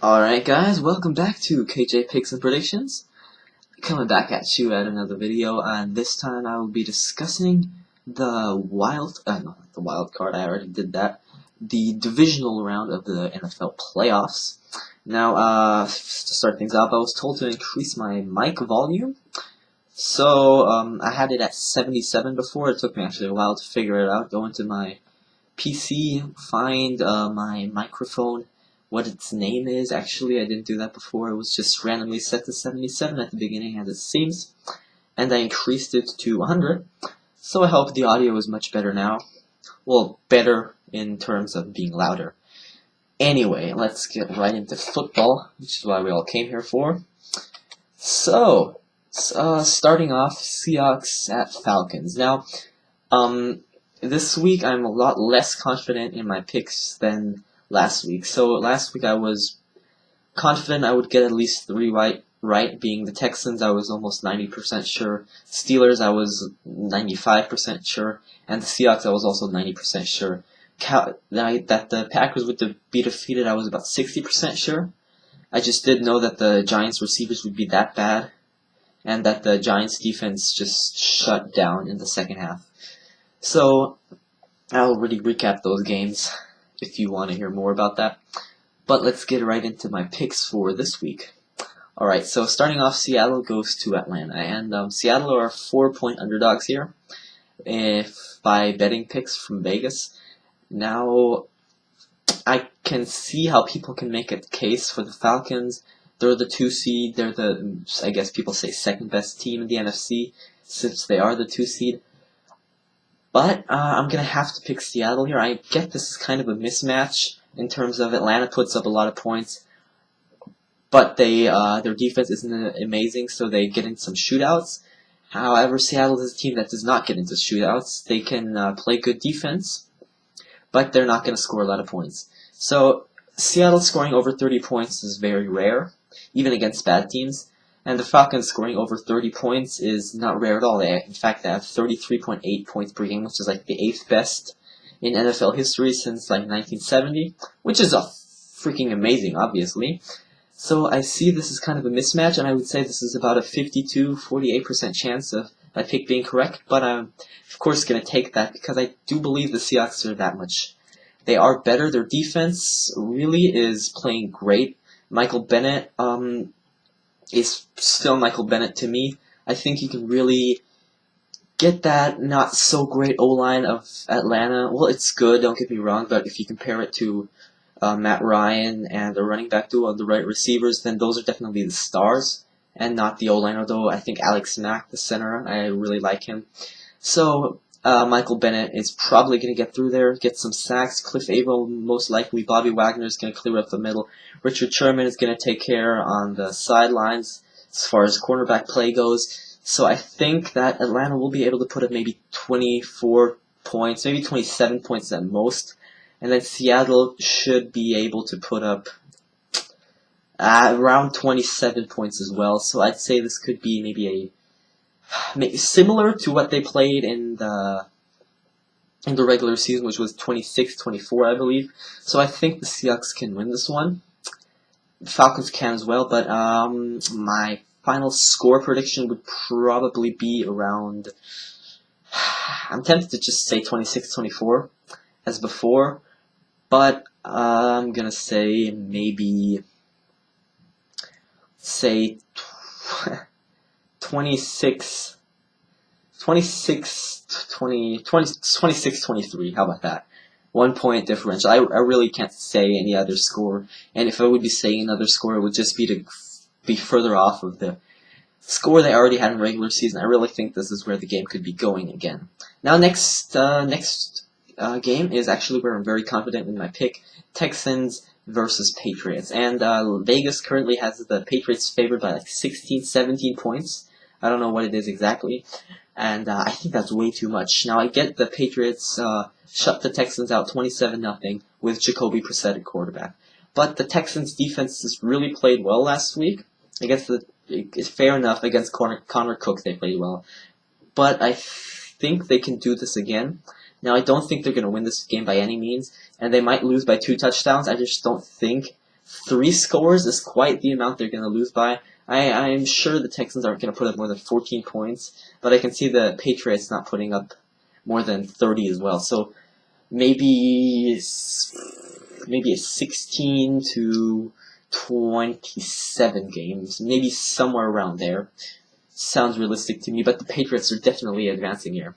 Alright guys, welcome back to KJ Picks and Predictions. Coming back at you at another video, and this time I will be discussing the not the wild card, I already did that, the divisional round of the NFL playoffs. Now, to start things off, I was told to increase my mic volume, so I had it at 77 before. It took me actually a while to figure it out, go into my PC, find my microphone, what its name is. Actually, I didn't do that before. It was just randomly set to 77 at the beginning, as it seems, and I increased it to 100, so I hope the audio is much better now. Well, better in terms of being louder. Anyway, let's get right into football, which is why we all came here for. So, starting off, Seahawks at Falcons. Now, this week I'm a lot less confident in my picks than last week. So last week I was confident I would get at least 3 right, being the Texans I was almost 90% sure, Steelers I was 95% sure, and the Seahawks I was also 90% sure. That the Packers would be defeated I was about 60% sure. I just didn't know that the Giants receivers would be that bad, and that the Giants defense just shut down in the second half. So I'll already recap those games if you want to hear more about that. But let's get right into my picks for this week. Alright, so starting off, Seattle goes to Atlanta. And Seattle are 4-point underdogs here by betting picks from Vegas. Now, I can see how people can make a case for the Falcons. They're the 2 seed. They're the, I guess people say, second best team in the NFC, since they are the 2 seed. But I'm going to have to pick Seattle here. I get this is kind of a mismatch in terms of Atlanta puts up a lot of points, but their defense isn't amazing, so they get into some shootouts. However, Seattle is a team that does not get into shootouts. They can play good defense, but they're not going to score a lot of points. So Seattle scoring over 30 points is very rare, even against bad teams. And the Falcons scoring over 30 points is not rare at all. In fact, they have 33.8 points per game, which is like the 8th best in NFL history since like 1970, which is freaking amazing, obviously. So I see this as kind of a mismatch, and I would say this is about a 52-48% chance of my pick being correct, but I'm of course going to take that because I do believe the Seahawks are that much. They are better. Their defense really is playing great. Michael Bennett is still Michael Bennett to me. I think you can really get that not so great O-line of Atlanta. Well, it's good, don't get me wrong, but if you compare it to Matt Ryan and the running back duo and the right receivers, then those are definitely the stars and not the O-line, although I think Alex Mack, the center, I really like him. So Michael Bennett is probably going to get through there, get some sacks. Cliff Averill, most likely. Bobby Wagner is going to clear up the middle. Richard Sherman is going to take care on the sidelines as far as cornerback play goes. So I think that Atlanta will be able to put up maybe 24 points, maybe 27 points at most. And then Seattle should be able to put up around 27 points as well. So I'd say this could be maybe similar to what they played in the regular season, which was 26-24, I believe. So I think the Seahawks can win this one. The Falcons can as well, but my final score prediction would probably be around, I'm tempted to just say 26-24 as before, but I'm going to say maybe, say 26-23. How about that? 1 point differential. I really can't say any other score, and if I would be saying another score, it would just be to be further off of the score they already had in regular season. I really think this is where the game could be going again. Now, next game is actually where I'm very confident in my pick: Texans versus Patriots. And Vegas currently has the Patriots favored by like 16, 17 points. I don't know what it is exactly, and I think that's way too much. Now, I get the Patriots shut the Texans out 27-0 with Jacoby Brissett at quarterback, but the Texans' defense has really played well last week. I guess it's fair enough against Connor Cook they played well, but I think they can do this again. Now, I don't think they're going to win this game by any means, and they might lose by 2 touchdowns. I just don't think 3 scores is quite the amount they're going to lose by. I'm sure the Texans aren't going to put up more than 14 points, but I can see the Patriots not putting up more than 30 as well. So maybe a 16 to 27 games, maybe somewhere around there. Sounds realistic to me, but the Patriots are definitely advancing here.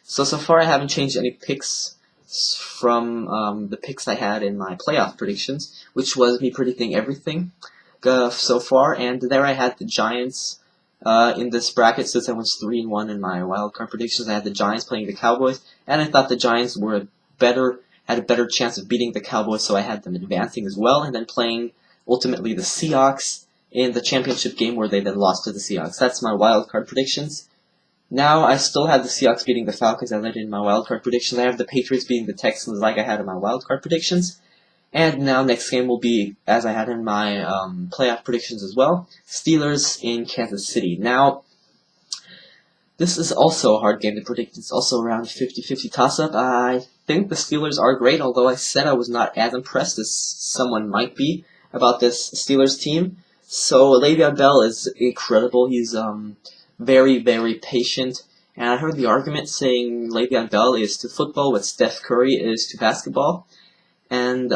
So far I haven't changed any picks from the picks I had in my playoff predictions, which was me predicting everything so far, and there I had the Giants in this bracket. Since I went 3-1 in my wildcard predictions, I had the Giants playing the Cowboys, and I thought the Giants were had a better chance of beating the Cowboys, so I had them advancing as well, and then playing ultimately the Seahawks in the championship game where they then lost to the Seahawks. That's my wildcard predictions. Now, I still have the Seahawks beating the Falcons as I did in my wildcard predictions. I have the Patriots beating the Texans like I had in my wildcard predictions. And now, next game will be, as I had in my playoff predictions as well, Steelers in Kansas City. Now, this is also a hard game to predict. It's also around 50-50 toss-up. I think the Steelers are great, although I said I was not as impressed as someone might be about this Steelers team. So, Le'Veon Bell is incredible. He's very, very patient. And I heard the argument saying Le'Veon Bell is to football what Steph Curry is to basketball. And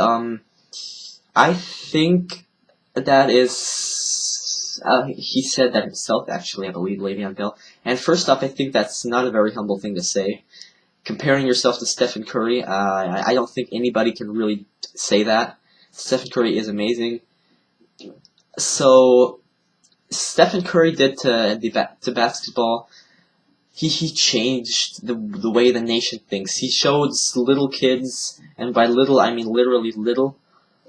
I think that is... he said that himself, actually, I believe, Le'Veon Bell. And first off, I think that's not a very humble thing to say. Comparing yourself to Stephen Curry, I don't think anybody can really say that. Stephen Curry is amazing. So, Stephen Curry did to basketball. He changed the way the nation thinks. He showed little kids, and by little I mean literally little,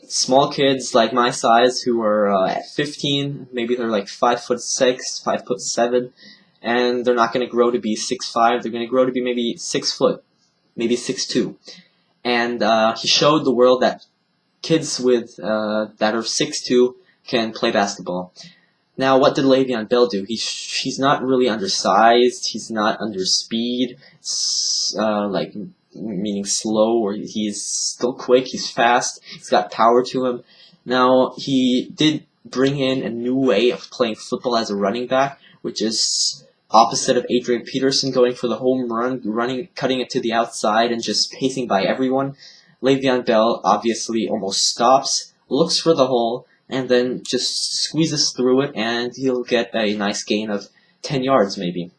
small kids like my size who are at 15, maybe they're like 5'6", 5'7", and they're not going to grow to be 6'5". They're going to grow to be maybe 6 foot, maybe 6'2". And he showed the world that kids with that are 6'2" can play basketball. Now, what did Le'Veon Bell do? He's not really undersized. He's not under speed, meaning slow, or he's still quick. He's fast. He's got power to him. Now, he did bring in a new way of playing football as a running back, which is opposite of Adrian Peterson going for the home run, cutting it to the outside and just pacing by everyone. Le'Veon Bell obviously almost stops, looks for the hole, and then just squeezes through it, and he'll get a nice gain of 10 yards maybe.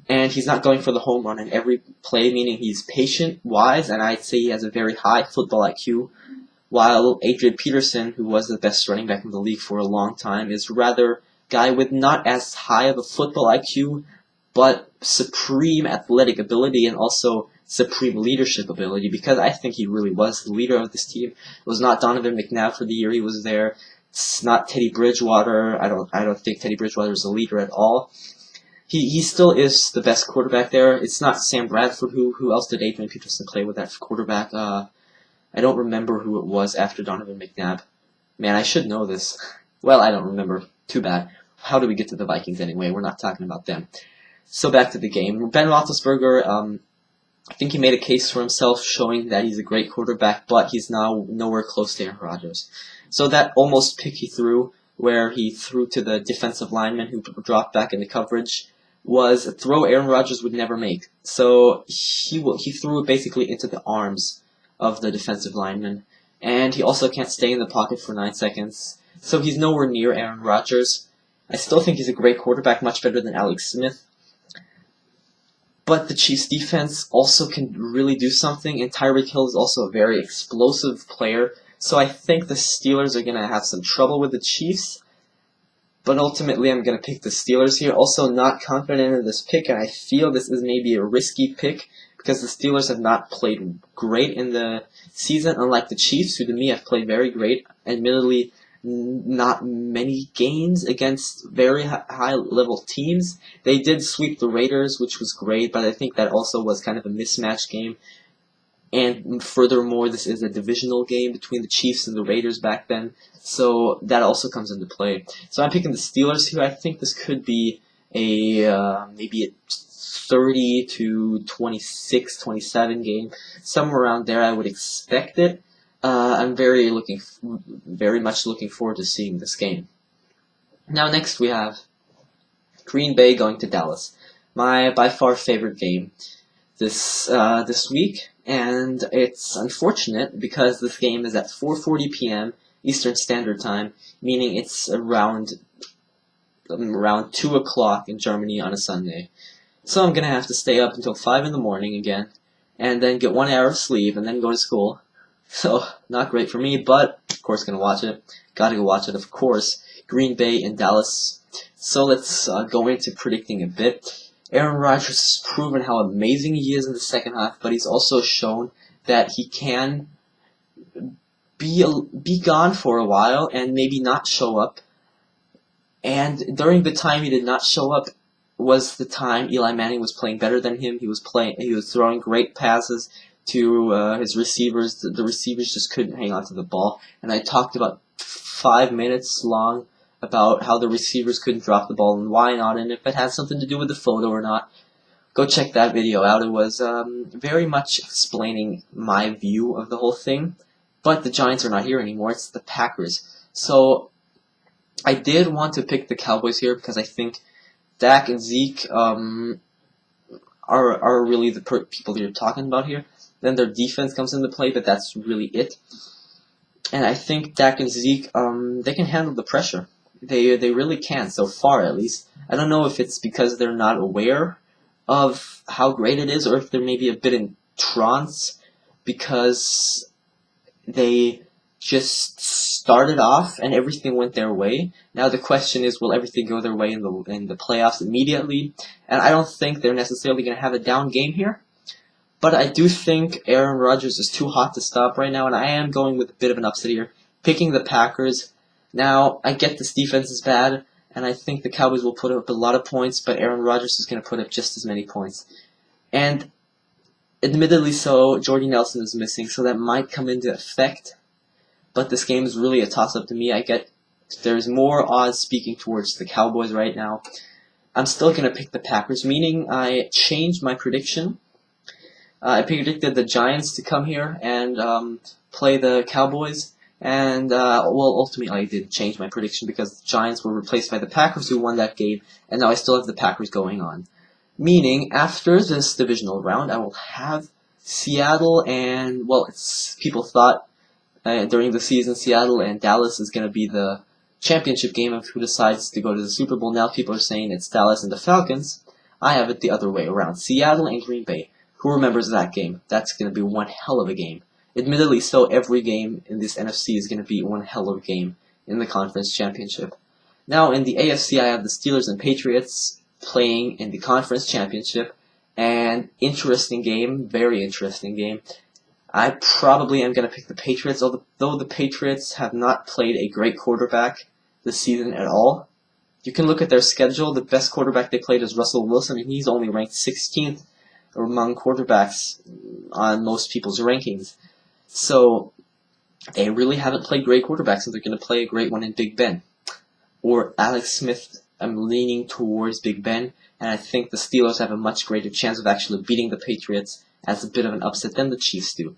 And he's not going for the home run in every play, meaning he's patient, wise, and I'd say he has a very high football IQ, while Adrian Peterson, who was the best running back in the league for a long time, is rather a guy with not as high of a football IQ, but supreme athletic ability and also supreme leadership ability, because I think he really was the leader of this team. It was not Donovan McNabb for the year he was there. It's not Teddy Bridgewater. I don't think Teddy Bridgewater is a leader at all. He still is the best quarterback there. It's not Sam Bradford. Who else did Adrian Peterson play with that quarterback? I don't remember who it was after Donovan McNabb. Man, I should know this. Well, I don't remember. Too bad. How do we get to the Vikings anyway? We're not talking about them. So back to the game. Ben Roethlisberger, I think he made a case for himself, showing that he's a great quarterback, but he's now nowhere close to Aaron Rodgers. So that almost pick he threw, where he threw to the defensive lineman who dropped back into coverage, was a throw Aaron Rodgers would never make. So he threw it basically into the arms of the defensive lineman, and he also can't stay in the pocket for 9 seconds. So he's nowhere near Aaron Rodgers. I still think he's a great quarterback, much better than Alex Smith. But the Chiefs' defense also can really do something, and Tyreek Hill is also a very explosive player. So I think the Steelers are going to have some trouble with the Chiefs. But ultimately, I'm going to pick the Steelers here. Also, not confident in this pick, and I feel this is maybe a risky pick because the Steelers have not played great in the season, unlike the Chiefs, who to me have played very great. Admittedly, not many games against very high-level teams. They did sweep the Raiders, which was great, but I think that also was kind of a mismatch game. And furthermore, this is a divisional game between the Chiefs and the Raiders back then, so that also comes into play. So I'm picking the Steelers here. I think this could be maybe a 30 to 26, 27 game. Somewhere around there I would expect it. I'm very much looking forward to seeing this game. Now next we have Green Bay going to Dallas. My by far favorite game this week, and it's unfortunate because this game is at 4:40 p.m. Eastern Standard Time, meaning it's around 2 o'clock in Germany on a Sunday. So I'm gonna have to stay up until 5 in the morning again, and then get 1 hour of sleep, and then go to school. So not great for me, but of course gonna watch it. Gotta go watch it, of course. Green Bay and Dallas. So let's go into predicting a bit. Aaron Rodgers has proven how amazing he is in the second half, but he's also shown that he can be gone for a while and maybe not show up. And during the time he did not show up was the time Eli Manning was playing better than him. He was throwing great passes to his receivers. The receivers just couldn't hang on to the ball. And I talked about 5 minutes long about how the receivers couldn't drop the ball and why not, and if it had something to do with the photo or not. Go check that video out. It was very much explaining my view of the whole thing. But the Giants are not here anymore. It's the Packers. So I did want to pick the Cowboys here because I think Dak and Zeke are really the people that you're talking about here. Then their defense comes into play, but that's really it. And I think Dak and Zeke, they can handle the pressure. They really can, so far at least. I don't know if it's because they're not aware of how great it is, or if they're maybe a bit in trance because they just started off and everything went their way. Now the question is, will everything go their way in the playoffs immediately? And I don't think they're necessarily going to have a down game here. But I do think Aaron Rodgers is too hot to stop right now, and I am going with a bit of an upset here, picking the Packers. Now, I get this defense is bad, and I think the Cowboys will put up a lot of points, but Aaron Rodgers is going to put up just as many points. And admittedly so, Jordy Nelson is missing, so that might come into effect. But this game is really a toss-up to me. There's more odds speaking towards the Cowboys right now. I'm still going to pick the Packers, meaning I changed my prediction. I predicted the Giants to come here and play the Cowboys. And, ultimately I did change my prediction because the Giants were replaced by the Packers who won that game, and now I still have the Packers going on. Meaning, after this divisional round, I will have Seattle and, people thought during the season Seattle and Dallas is going to be the championship game of who decides to go to the Super Bowl. Now people are saying it's Dallas and the Falcons. I have it the other way around. Seattle and Green Bay. Who remembers that game? That's going to be one hell of a game. Admittedly so, every game in this NFC is going to be one hell of a game in the conference championship. Now, in the AFC, I have the Steelers and Patriots playing in the conference championship. And interesting game, very interesting game. I probably am going to pick the Patriots, although the Patriots have not played a great quarterback this season at all. You can look at their schedule. The best quarterback they played is Russell Wilson, and he's only ranked 16th among quarterbacks on most people's rankings. So they really haven't played great quarterbacks, so they're going to play a great one in Big Ben. Or Alex Smith. I'm leaning towards Big Ben, and I think the Steelers have a much greater chance of actually beating the Patriots as a bit of an upset than the Chiefs do.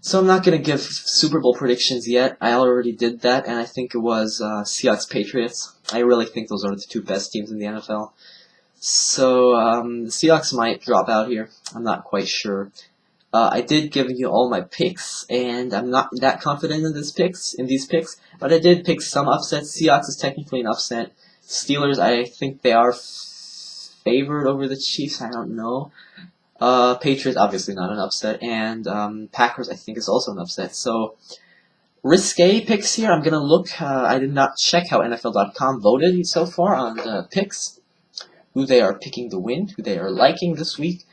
So I'm not going to give Super Bowl predictions yet. I already did that, and I think it was Seahawks Patriots. I really think those are the two best teams in the NFL. So the Seahawks might drop out here. I'm not quite sure. I did give you all my picks, and I'm not that confident in these picks, but I did pick some upsets. Seahawks is technically an upset. Steelers, I think they are favored over the Chiefs. I don't know. Patriots, obviously not an upset, and Packers, I think, is also an upset. So, risque picks here. I'm gonna look. I did not check how NFL.com voted so far on the picks, who they are picking to win, who they are liking this week.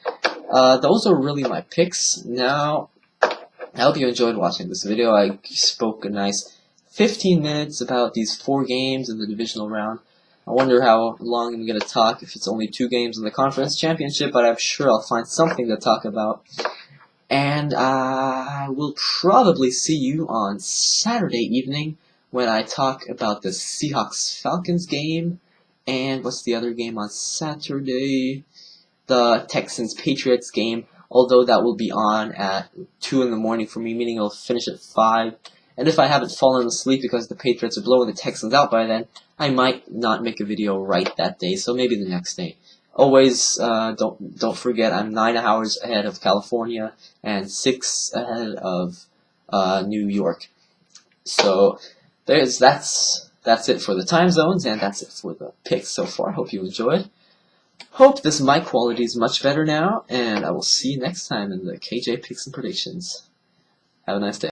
Those are really my picks. Now, I hope you enjoyed watching this video. I spoke a nice 15 minutes about these 4 games in the divisional round. I wonder how long I'm going to talk if it's only 2 games in the conference championship, but I'm sure I'll find something to talk about. And I will probably see you on Saturday evening when I talk about the Seahawks Falcons game. And what's the other game on Saturday? The Texans Patriots game. although that will be on at 2 in the morning for me, meaning it'll finish at 5. And if I haven't fallen asleep because the Patriots are blowing the Texans out by then, I might not make a video right that day, so maybe the next day. Always, don't forget, I'm 9 hours ahead of California and 6 ahead of New York. So that's it for the time zones, and that's it for the picks so far. Hope you enjoyed. Hope this mic quality is much better now, and I will see you next time in the KJ Picks and Predictions. Have a nice day.